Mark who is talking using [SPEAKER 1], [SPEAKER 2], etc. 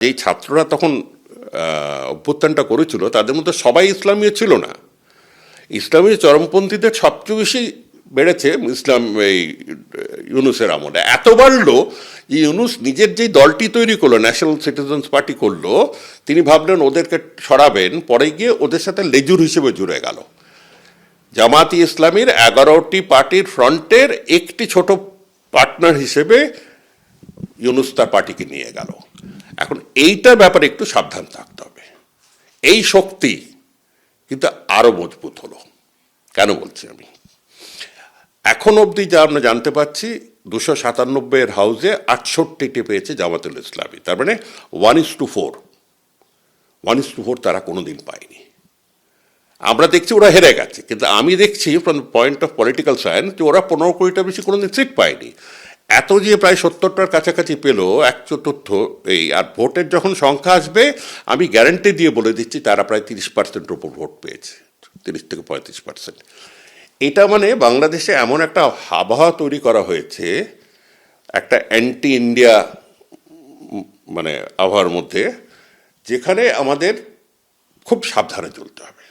[SPEAKER 1] যেই ছাত্ররা তখন অভ্যুত্থানটা করেছিল তাদের মধ্যে সবাই ইসলামীয় ছিল না। ইসলামী চরমপন্থীদের সবচেয়ে বেশি বেড়েছে ইসলাম এই ইউনুসের আমলে। এত বাড়লো যে ইউনুস নিজের যেই দলটি তৈরি করলো, ন্যাশনাল সিটিজেন্স পার্টি করলো, তিনি ভাবলেন ওদেরকে সরাবেন, পরে গিয়ে ওদের সাথে লেজুর হিসেবে জুড়ে গেল। জামাতি ইসলামীর 11টি পার্টির ফ্রন্টের একটি ছোট পার্টনার হিসেবে ইউনুস তার পার্টিকে নিয়ে গেল। এখন এইটার ব্যাপারে একটু সাবধান থাকতে হবে। এই শক্তি কিন্তু আরো মজবুত হলো। কেন বলছি আমি? এখন অবধি যা আমরা জানতে পাচ্ছি 297 হাউসে 68টি পেয়েছে জামাতুল ইসলামী। তার মানে 1:4 1:4 তারা কোনোদিন পায়নি। আমরা দেখছি ওরা হেরে গেছে, কিন্তু আমি দেখছি from point of political science যে ওরা 15-20টা বেশি কোনোদিন সিট পায়নি। এত যে প্রায় 70টার কাছাকাছি পেল 1/4 এই, আর ভোটের যখন সংখ্যা আসবে আমি গ্যারান্টি দিয়ে বলে দিচ্ছি তারা প্রায় 30%-এর উপর ভোট পেয়েছে, 30-35%। এটা মানে বাংলাদেশে এমন একটা আবহাওয়া তৈরি করা হয়েছে, একটা অ্যান্টি ইন্ডিয়া মানে আবহাওয়ার মধ্যে, যেখানে আমাদের খুব সাবধানে চলতে হবে।